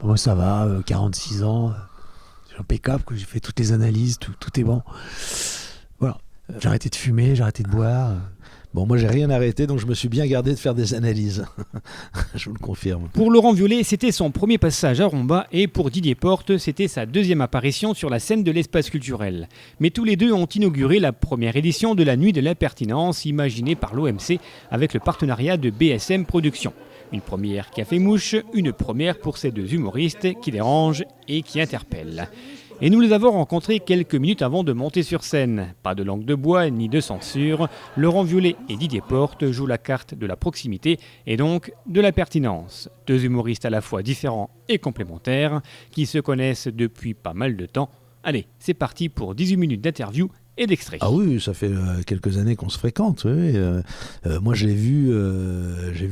Moi, ça va, 46 ans, j'ai impeccable, j'ai fait toutes les analyses, tout est bon. Voilà. J'ai arrêté de fumer, j'ai arrêté de boire. Bon, moi, j'ai rien arrêté, donc je me suis bien gardé de faire des analyses. Je vous le confirme. Pour Laurent Violet, c'était son premier passage à Romba et pour Didier Porte, c'était sa deuxième apparition sur la scène de l'espace culturel. Mais tous les deux ont inauguré la première édition de la Nuit de la Pertinence imaginée par l'OMC avec le partenariat de BSM Productions. Une première qui a fait mouche, une première pour ces deux humoristes qui dérangent et qui interpellent. Et nous les avons rencontrés quelques minutes avant de monter sur scène. Pas de langue de bois ni de censure, Laurent Violet et Didier Porte jouent la carte de la proximité et donc de la pertinence. Deux humoristes à la fois différents et complémentaires qui se connaissent depuis pas mal de temps. Allez, c'est parti pour 18 minutes d'interview et d'extrait. Ah oui, ça fait quelques années qu'on se fréquente. Oui. Moi, j'ai vu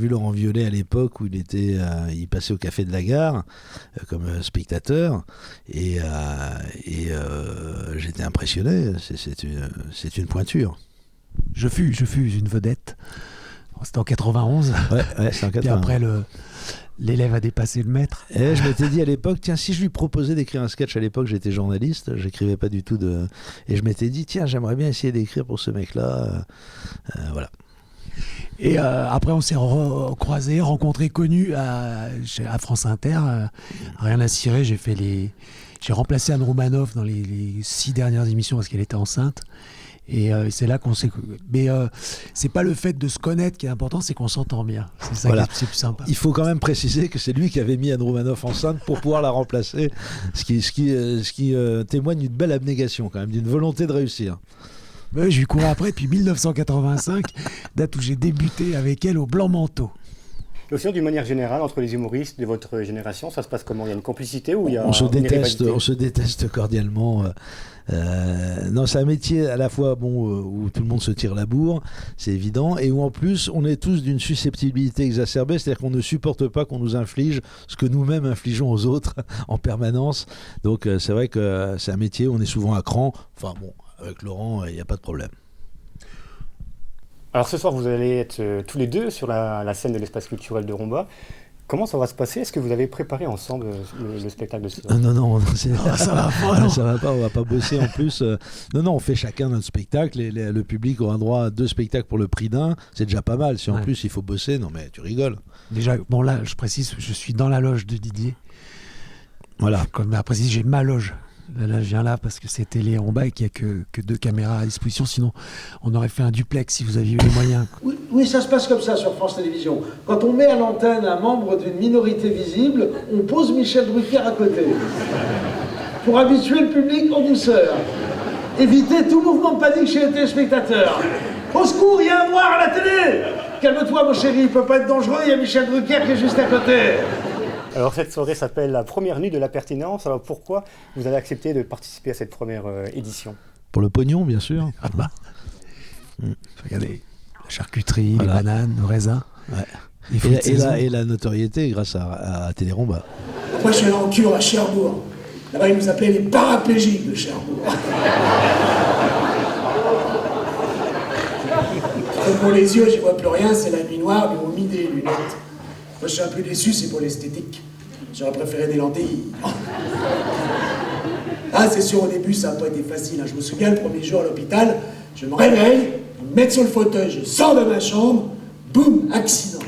Laurent Violet à l'époque où il passait au Café de la Gare comme spectateur et j'étais impressionné. C'est une pointure. Je fus une vedette. C'était en 91. Ouais, c'est en 91. Puis après, l'élève a dépassé le maître. Et je m'étais dit à l'époque, tiens, si je lui proposais d'écrire un sketch, à l'époque j'étais journaliste, j'écrivais pas du tout et je m'étais dit, tiens, j'aimerais bien essayer d'écrire pour ce mec-là. Voilà. Et après, on s'est croisés, rencontrés, connus à France Inter. Rien à cirer, j'ai remplacé Anne Romanoff dans les 6 dernières émissions parce qu'elle était enceinte. Et c'est là qu'on s'est... Mais c'est pas le fait de se connaître qui est important, c'est qu'on s'entend bien. C'est ça voilà. C'est plus sympa. Il faut quand même préciser que c'est lui qui avait mis Anne Romanoff enceinte pour pouvoir la remplacer, ce qui témoigne d'une belle abnégation quand même, d'une volonté de réussir. Ouais, je lui courais après depuis 1985, date où j'ai débuté avec elle au Blanc Manteau. Et aussi, d'une manière générale, entre les humoristes de votre génération, ça se passe comment ? Il y a une complicité ou il y a on se rivalité ? déteste cordialement. Non, c'est un métier à la fois où tout le monde se tire la bourre, c'est évident, et où en plus on est tous d'une susceptibilité exacerbée, c'est-à-dire qu'on ne supporte pas qu'on nous inflige ce que nous-mêmes infligeons aux autres en permanence. Donc c'est vrai que c'est un métier où on est souvent à cran. Enfin bon, avec Laurent, il n'y a pas de problème. Alors ce soir, vous allez être tous les deux sur la scène de l'espace culturel de Romba. Comment ça va se passer ? Est-ce que vous avez préparé ensemble le spectacle de ce soir ? Non, ça va pas. Non. Ça va pas, on va pas bosser en plus. Non, on fait chacun notre spectacle. Le public aura droit à 2 spectacles pour le prix d'un. C'est déjà pas mal. Si en plus il faut bosser, non mais tu rigoles. Déjà, bon là, je précise, je suis dans la loge de Didier. Voilà. Comme je précise, j'ai ma loge. Là, je viens là parce que c'est télé en bas et qu'il n'y a que 2 caméras à disposition. Sinon, on aurait fait un duplex si vous aviez eu les moyens. Oui, ça se passe comme ça sur France Télévisions. Quand on met à l'antenne un membre d'une minorité visible, on pose Michel Drucker à côté. Pour habituer le public en douceur. Éviter tout mouvement de panique chez les téléspectateurs. Au secours, il y a un noir à la télé ! Calme-toi, mon chéri, il peut pas être dangereux, il y a Michel Drucker qui est juste à côté. Alors cette soirée s'appelle la première nuit de la pertinence. Alors pourquoi vous avez accepté de participer à cette première édition ? Pour le pognon, bien sûr. Ah bah. Regardez, la charcuterie, les bananes, le raisin. Ouais. Et la notoriété grâce à Téléromba. Moi, je suis allé en cure à Cherbourg. Là-bas, ils nous appelaient les paraplégiques de Cherbourg. Pour les yeux, j'y vois plus rien, c'est la nuit noire, mais on mis des lunettes. Moi, je suis un peu déçu, c'est pour l'esthétique. J'aurais préféré des lentilles. Ah, c'est sûr, au début, ça n'a pas été facile. Je me souviens, le premier jour à l'hôpital, je me réveille, ils me mettent sur le fauteuil, je sors de ma chambre, boum, accident.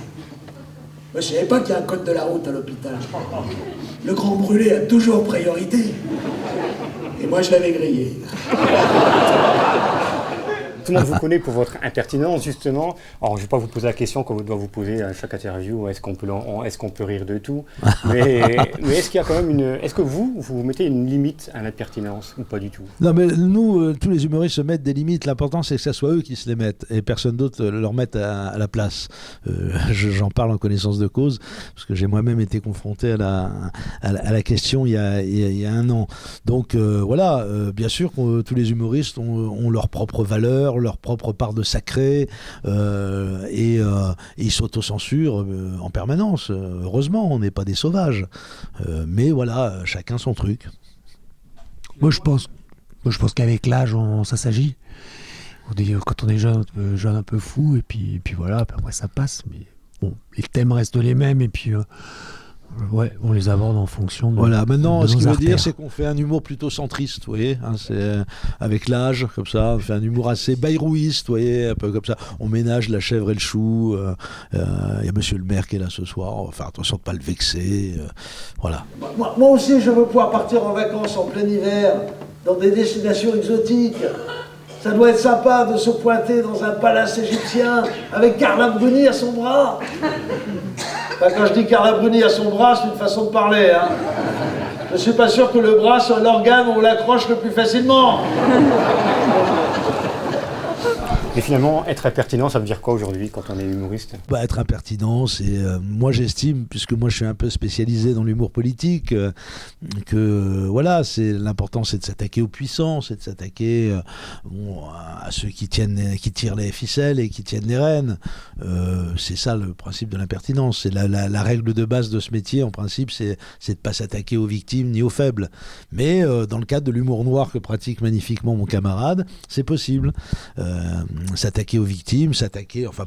Moi, je savais pas qu'il y a un code de la route à l'hôpital. Le grand brûlé a toujours priorité. Et moi, je l'avais grillé. Tout le monde vous connaît pour votre impertinence, justement. Alors, je ne vais pas vous poser la question qu'on doit vous poser à chaque interview, est-ce qu'on peut rire de tout ? Mais est-ce qu'il y a quand même est-ce que vous mettez une limite à l'impertinence ou pas du tout ? Non, mais nous, tous les humoristes se mettent des limites. L'important, c'est que ce soit eux qui se les mettent et personne d'autre leur mette à la place. J'en parle en connaissance de cause, parce que j'ai moi-même été confronté à la question il y a 1 an. Donc, voilà, bien sûr que tous les humoristes ont leur propre valeur, leur propre part de sacré et ils s'autocensurent en permanence. Heureusement, on n'est pas des sauvages. Mais voilà, chacun son truc. Moi, je pense qu'avec l'âge, ça s'agit. Quand on est jeune un peu fou, et puis voilà, après ça passe. Mais bon, les thèmes restent les mêmes, et puis Ouais, on les aborde en fonction de. Voilà, maintenant, de ce nos qu'il veut artères. dire, c'est qu'on fait un humour plutôt centriste, vous voyez, hein, c'est avec l'âge, comme ça, on fait un humour assez bayrouiste, vous voyez, un peu comme ça. On ménage la chèvre et le chou, il y a monsieur le maire qui est là ce soir, on va faire attention de ne pas le vexer, voilà. Moi aussi, je veux pouvoir partir en vacances en plein hiver, dans des destinations exotiques. Ça doit être sympa de se pointer dans un palace égyptien avec Carla Bruni à son bras. Enfin, quand je dis Carla Bruni à son bras, c'est une façon de parler, hein. Je suis pas sûr que le bras soit l'organe où on l'accroche le plus facilement. Et finalement, être impertinent, ça veut dire quoi aujourd'hui quand on est humoriste? Bah, être impertinent, c'est moi j'estime, puisque moi je suis un peu spécialisé dans l'humour politique, que voilà, c'est l'important, c'est de s'attaquer aux puissants, c'est de s'attaquer à ceux qui tirent les ficelles et qui tiennent les rênes. C'est ça le principe de l'impertinence. C'est la règle de base de ce métier, en principe, c'est de pas s'attaquer aux victimes ni aux faibles. Mais dans le cadre de l'humour noir que pratique magnifiquement mon camarade, c'est possible. S'attaquer aux victimes,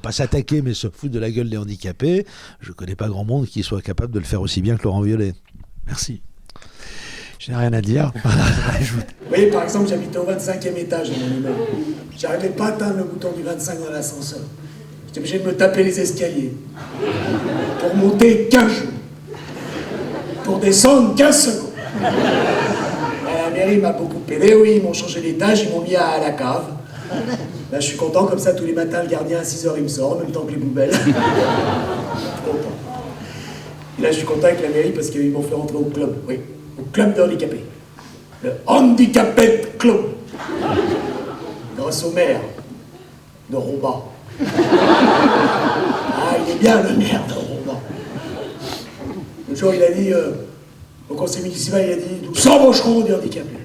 pas s'attaquer, mais se foutre de la gueule des handicapés. Je connais pas grand monde qui soit capable de le faire aussi bien que Laurent Violet. Merci. J'ai rien à dire. Vous voyez, par exemple, j'habite au 25e étage à mon immeuble. J'arrivais pas à atteindre le bouton du 25 dans l'ascenseur. J'étais obligé de me taper les escaliers. Pour monter 15 jours. Pour descendre 15 secondes. La mairie m'a beaucoup aidé, oui, ils m'ont changé d'étage, ils m'ont mis à la cave. Là, je suis content, comme ça, tous les matins, le gardien à 6h, il me sort, en même temps que les poubelles. Je suis content. Et là, je suis content avec la mairie parce qu'ils m'ont fait rentrer au club, oui, au club de handicapés. Le Handicapé Club. Grâce au maire de Romba. Ah, il est bien, le maire de Romba. Le jour, il a dit, au conseil municipal, il a dit, nous embaucherons des handicapés.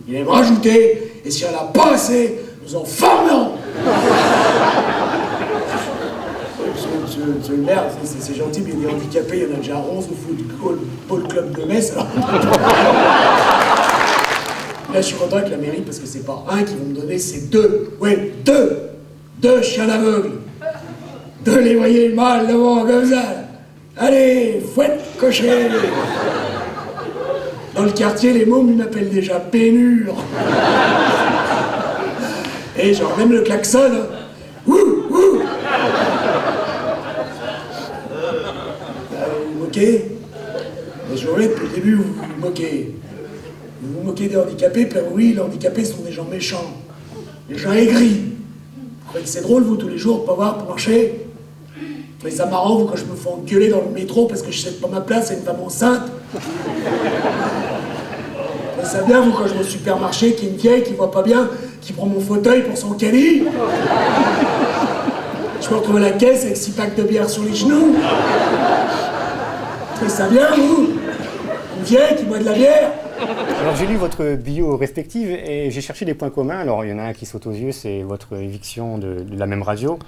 Il a même rajouté, et si on n'a pas assez, nous en formerons. Monsieur le maire, c'est gentil, mais des handicapés, il y en a déjà 11 au football club de Metz. Alors. Là, je suis content avec la mairie parce que c'est pas un qui vont me donner, c'est deux. Oui, deux. Deux chiens aveugles. Deux les voyez mal devant comme ça. Allez, fouette, cocher. Dans le quartier, les mômes, ils m'appellent déjà Pénure. Et genre, même le klaxon, ouh, ouh. Vous vous moquez? Je vois depuis le début, vous vous moquez. Vous vous moquez des handicapés, puis oui, les handicapés sont des gens méchants. Des gens aigris. Vous croyez que c'est drôle, vous, tous les jours, de pas voir pour marcher? Vous trouvez ça marrant, vous, quand je me fais engueuler dans le métro parce que je cède pas ma place à une femme enceinte? Vous trouvez ça bien, vous, quand je vais au supermarché, qu'il y a une vieille qui voit pas bien, qui prend mon fauteuil pour son caddie? Je me retrouve à la caisse avec 6 packs de bière sur les genoux? Vous trouvez ça bien, vous? Une vieille qui boit de la bière? Alors j'ai lu votre bio respective et j'ai cherché des points communs. Alors il y en a un qui saute aux yeux, c'est votre éviction de la même radio,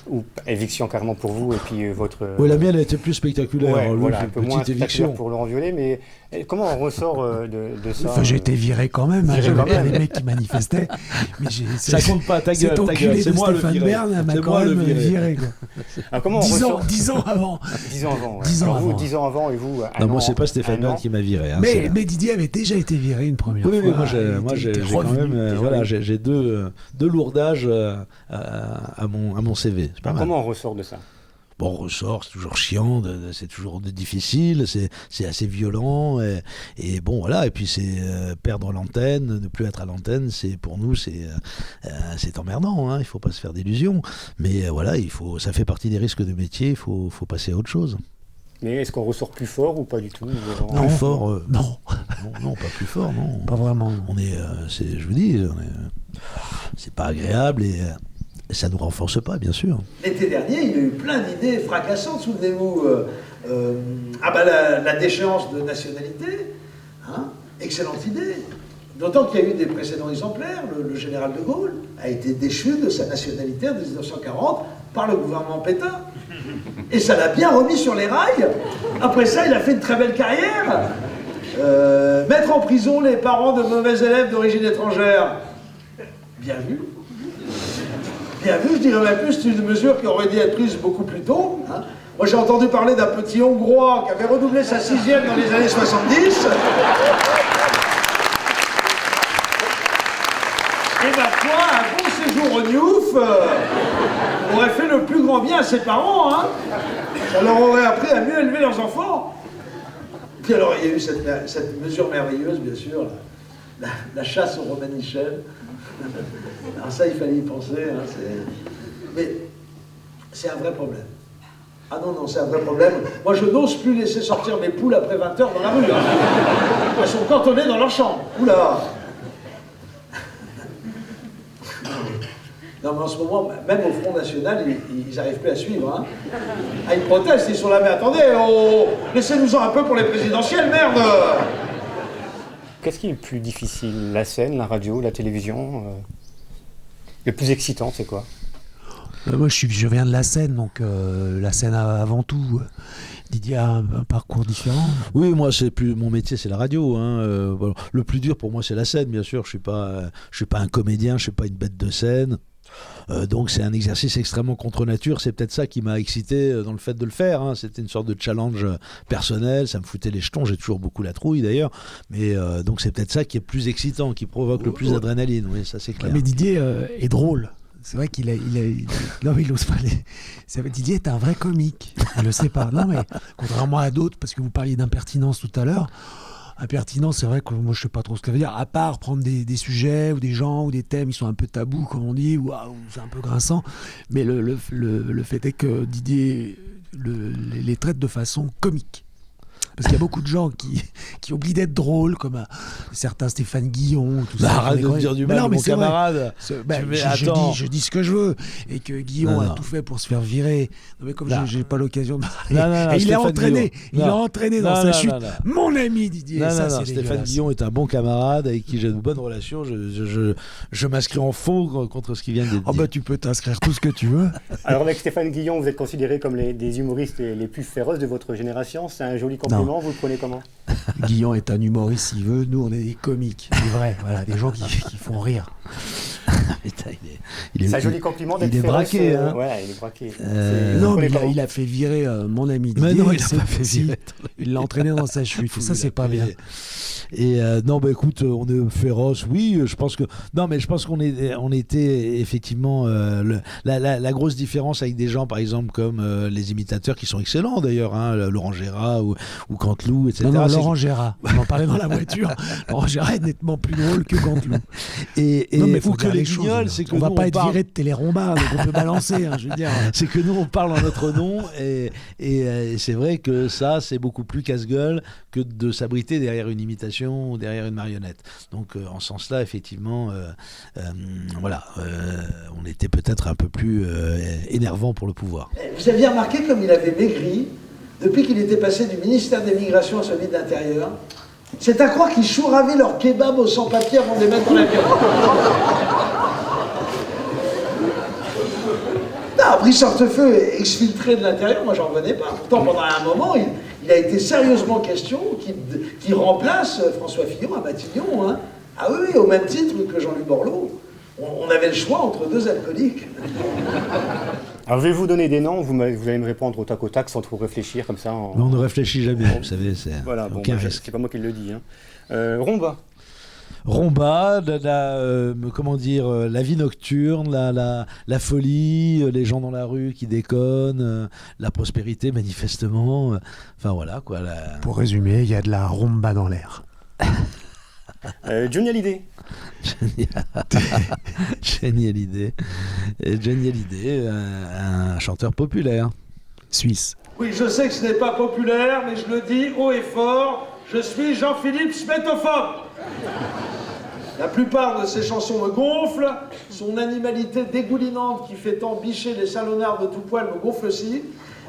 ou éviction carrément pour vous, et puis votre... Oui, la mienne a été plus spectaculaire, ouais, lui, voilà, c'est un peu une moins petite spectaculaire éviction. pour Laurent Violet, mais comment on ressort de ça? Enfin, j'ai été viré quand même. Hein, Viré j'avais quand pas même. les mecs qui manifestaient. Mais Ça compte pas, ta gueule, cet ta gueule. enculé C'est de moi le Stéphane viré. Bern m'a C'est quand moi le même viré. viré. Quoi. Alors, comment on 10 ressort... ans, 10 ans avant. 10 ans avant. Ouais. 10 ans Alors, vous, avant. 10 ans avant, et vous un Non, an, moi, c'est pas Stéphane un Bern an. qui m'a viré. Hein, Mais Didier avait déjà été viré une première oui, fois. moi Il j'ai était quand revenu. même voilà, j'ai deux lourdages à mon CV. C'est pas Alors, mal. comment on ressort de ça? Bon, on ressort, c'est toujours chiant, c'est toujours difficile, c'est assez violent, et bon voilà, et puis c'est perdre l'antenne, ne plus être à l'antenne, c'est pour nous c'est emmerdant, hein, il faut pas se faire d'illusions, mais voilà, ça fait partie des risques de métier, il faut passer à autre chose. Mais est-ce qu'on ressort plus fort ou pas du tout? Non. Plus fort, Non, non, pas plus fort, non. pas vraiment. On est, je vous dis, c'est pas agréable et ça nous renforce pas, bien sûr. L'été dernier, il y a eu plein d'idées fracassantes, souvenez-vous. La déchéance de nationalité, hein, excellente idée. D'autant qu'il y a eu des précédents exemplaires. Le général de Gaulle a été déchu de sa nationalité en 1940 par le gouvernement Pétain. Et ça l'a bien remis sur les rails. Après ça, il a fait une très belle carrière. Mettre en prison les parents de mauvais élèves d'origine étrangère. Bien vu. Bien vu, je dirais même plus, c'est une mesure qui aurait dû être prise beaucoup plus tôt. Hein. Moi, j'ai entendu parler d'un petit Hongrois qui avait redoublé sa 6e dans les années 70. Et ma foi, un bon séjour au Newf aurait fait le plus grand bien à ses parents, hein. Ça leur aurait appris à mieux élever leurs enfants. Puis alors, il y a eu cette mesure merveilleuse, bien sûr, la chasse au Romain Michel. Alors ça, il fallait y penser, hein, mais c'est un vrai problème. Ah non, c'est un vrai problème. Moi, je n'ose plus laisser sortir mes poules après 20h dans la rue. Hein. Elles sont cantonnées dans leur chambre. Oula! Non, mais en ce moment, même au Front National, ils n'arrivent plus à suivre. Hein. Ah, ils protestent, ils sont là, mais attendez, oh, laissez-nous-en un peu pour les présidentielles, merde! Qu'est-ce qui est le plus difficile? La scène, la radio, la télévision Le plus excitant, c'est quoi? Moi, je viens de la scène, donc la scène avant tout. Didier a un parcours différent. Oui, moi, mon métier, c'est la radio. Hein. Voilà. Le plus dur pour moi, c'est la scène, bien sûr. Je suis pas un comédien, je suis pas une bête de scène. Donc c'est un exercice extrêmement contre nature. C'est peut-être ça qui m'a excité dans le fait de le faire. Hein. C'était une sorte de challenge personnel. Ça me foutait les jetons. J'ai toujours beaucoup la trouille d'ailleurs. Mais donc c'est peut-être ça qui est plus excitant, qui provoque le plus d'adrénaline. Oui, ça c'est clair. Mais Didier est drôle. C'est vrai qu'il non, il n'ose pas Didier est un vrai comique. Il le sait pas. Non, mais contrairement à d'autres, parce que vous parliez d'impertinence tout à l'heure. Impertinent, c'est vrai que moi je sais pas trop ce que ça veut dire, à part prendre des sujets ou des gens ou des thèmes qui sont un peu tabous, comme on dit, ou c'est un peu grinçant. Mais le fait est que Didier les traite de façon comique. Parce qu'il y a beaucoup de gens qui oublient d'être drôles, comme certains Stéphane Guillon. Tout ça, arrête de me dire du mal, mon camarade. Je dis ce que je veux. Et que Guillon a tout fait pour se faire virer. Non, mais comme j'ai pas l'occasion de parler. Et il est entraîné. Il a entraîné dans sa chute. Mon ami Didier. Stéphane Guillon est un bon camarade avec qui j'ai de bonnes relations. Je m'inscris en faux contre ce qu'il vient de dire. Oh bah tu peux t'inscrire tout ce que tu veux. Alors avec Stéphane Guillon, vous êtes considéré comme des humoristes les plus féroces de votre génération. C'est un joli compliment. Vous le prenez comment? Guillon est un humoriste s'il veut. Nous, on est des comiques, des vrais, voilà, des gens qui font rire. Putain, c'est un joli compliment d'être féroce. Braqué, hein. Ouais, il est braqué. Non, mais il a fait virer mon ami Didier. Mais non, il l'a pas fait virer. Il l'a entraîné dans sa chute. Ça, c'est pas bien. Et non, bah écoute, on est féroce, oui. Je pense qu'on était effectivement la grosse différence avec des gens, par exemple, comme les imitateurs qui sont excellents d'ailleurs, hein, Laurent Gérard ou Canteloup, etc. Non, Laurent Gérard. On en parlait dans la voiture. Laurent Gérard est nettement plus drôle que Canteloup. Non, mais faut que les Guignols, c'est que on va pas être viré de Téléromba, donc on peut balancer, hein, je veux dire. C'est que nous on parle en notre nom et c'est vrai que ça c'est beaucoup plus casse-gueule que de s'abriter derrière une imitation ou derrière une marionnette. Donc en ce sens-là, effectivement, voilà, on était peut-être un peu plus énervant pour le pouvoir. Vous aviez remarqué comme il avait maigri depuis qu'il était passé du ministère des Migrations à celui de l'Intérieur? C'est à croire qu'ils chouravaient leur kebab au sans-papier avant de les mettre dans l'avion. Non, Brice Hortefeux est exfiltré de l'intérieur, moi j'en revenais pas. Pourtant, pendant un moment, il a été sérieusement question qu'il remplace François Fillon à Matignon. Hein. Ah oui, au même titre que Jean-Luc Borloo. On avait le choix entre deux alcooliques. Alors je vais vous donner des noms, vous allez me répondre au tac sans trop réfléchir comme ça. Mais on ne réfléchit jamais, vous savez, c'est aucun risque. C'est pas moi qui le dis. Hein. Romba, comment dire, la vie nocturne, la folie, les gens dans la rue qui déconnent, la prospérité manifestement. Enfin voilà quoi. Pour résumer, il y a de la rumba dans l'air. Johnny Hallyday. Johnny Hallyday, un chanteur populaire. Suisse. Oui, je sais que ce n'est pas populaire, mais je le dis haut et fort, je suis Jean-Philippe Smetophobe. La plupart de ses chansons me gonflent, son animalité dégoulinante qui fait tant bicher les salonnards de tout poil me gonfle aussi.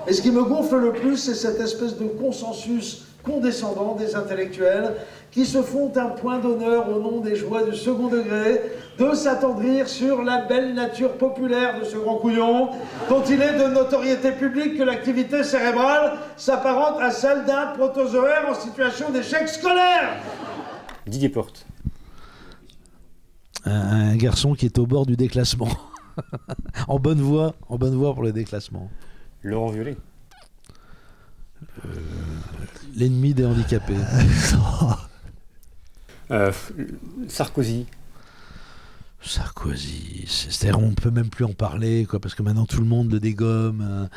Et ce qui me gonfle le plus, c'est cette espèce de consensus condescendant des intellectuels qui se font un point d'honneur au nom des joies du second degré de s'attendrir sur la belle nature populaire de ce grand couillon dont il est de notoriété publique que l'activité cérébrale s'apparente à celle d'un protozoaire en situation d'échec scolaire. Didier Porte. Un garçon qui est au bord du déclassement. en bonne voie pour le déclassement. Laurent Violet. L'ennemi des handicapés. Sarkozy. Sarkozy, c'est-à-dire on peut même plus en parler, quoi, parce que maintenant tout le monde le dégomme,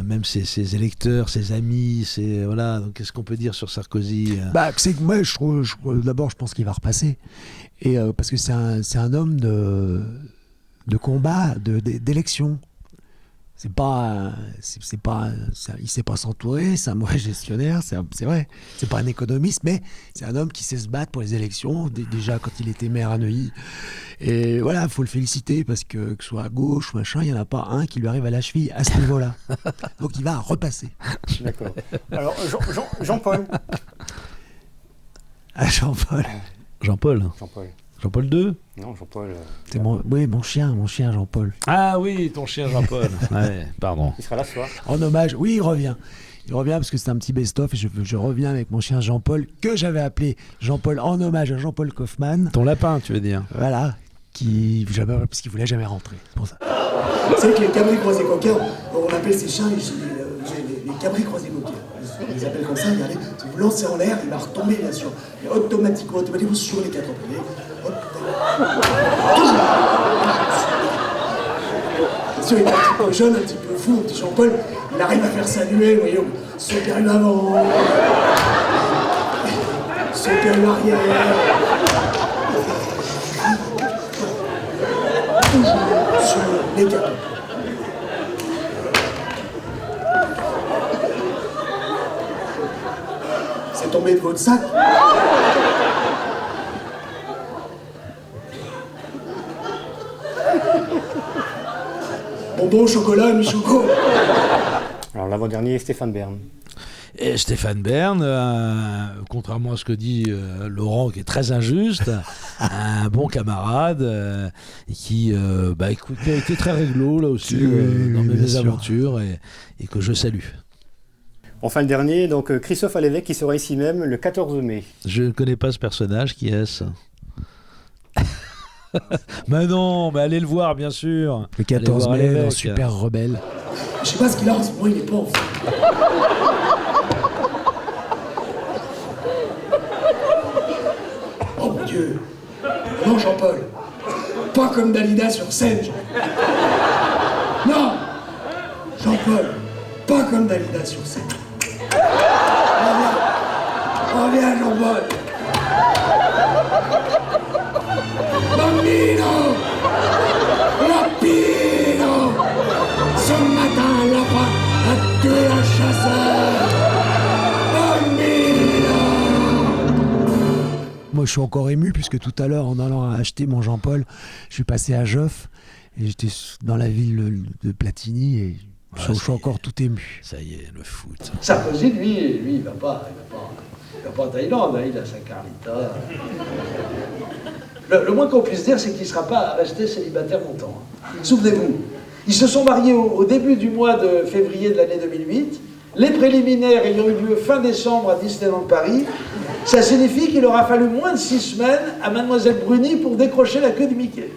même ses électeurs, ses amis, voilà. Donc qu'est-ce qu'on peut dire sur Sarkozy? C'est que moi, d'abord, je pense qu'il va repasser, et parce que c'est un homme de combat, d'élection. Il sait pas s'entourer, c'est un mauvais gestionnaire, c'est vrai. C'est pas un économiste, mais c'est un homme qui sait se battre pour les élections, déjà quand il était maire à Neuilly. Et voilà, il faut le féliciter, parce que ce soit à gauche, machin, il n'y en a pas un qui lui arrive à la cheville à ce niveau-là. Donc il va repasser. D'accord. Alors, Jean-Paul. Ah, Jean-Paul. Jean-Paul. Jean-Paul II. Non, Jean-Paul. C'est mon chien Jean-Paul. Ah oui, ton chien Jean-Paul. Ouais, pardon. Il sera là ce soir. En hommage, oui, il revient. Il revient parce que c'est un petit best-of et je reviens avec mon chien Jean-Paul, que j'avais appelé Jean-Paul en hommage à Jean-Paul Kaufmann. Ton lapin, tu veux dire. Voilà, parce qu'il voulait jamais rentrer. C'est pour ça. Vous savez que les cabris croisés coquins, on appelle ces chiens les cabris croisés coquins. On les appelle comme ça, regardez, si vous lancez en l'air, il va retomber bien sûr. Et automatiquement sur les 4 pieds. Toujours. Bien sûr, il est un petit peu jeune, un petit peu fou, mon petit Jean-Paul. Il arrive à faire saluer, vous voyez, son péril avant, son péril arrière. Toujours sur les 4 pieds. C'est tombé de votre sac. Bonbon au chocolat, mi-choco. Alors l'avant-dernier, Stéphane Bern. Et Stéphane Bern, contrairement à ce que dit Laurent, qui est très injuste, un bon camarade qui a été très réglo là aussi dans mes aventures et que je salue. Enfin le dernier, donc Christophe Alévèque qui sera ici même le 14 mai. Je ne connais pas ce personnage, qui est-ce? Mais non, mais allez le voir bien sûr. Le 14 mai, dans Super Rebelle. Je sais pas ce qu'il a en ce moment, il est pauvre. Oh mon Dieu. Non, Jean-Paul. Pas comme Dalida sur scène. Non. Jean-Paul. Pas comme Dalida sur scène. Reviens, Jean-Paul. Bambino. Rapino. Ce matin, lapin a tué un chasseur. Moi, je suis encore ému, puisque tout à l'heure, en allant acheter mon Jean-Paul, je suis passé à Joffre, et j'étais dans la ville de Platigny, et je suis encore tout ému. Ça y est, le foot. Sarkozy, lui, il va pas en Thaïlande, hein, il a sa Carlita. Le moins qu'on puisse dire, c'est qu'il ne sera pas resté célibataire longtemps. Souvenez-vous, ils se sont mariés au début du mois de février de l'année 2008. Les préliminaires ayant eu lieu fin décembre à Disneyland Paris, ça signifie qu'il aura fallu moins de 6 semaines à Mademoiselle Bruni pour décrocher la queue de Mickey.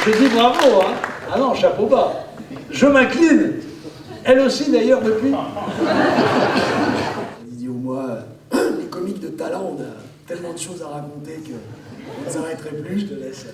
Je dis bravo, hein. Ah non, chapeau bas. Je m'incline. Elle aussi, d'ailleurs, depuis. Didier ou moi, les comiques de talent, on a tellement de choses à raconter qu'on ne s'arrêterait plus, je te laisse.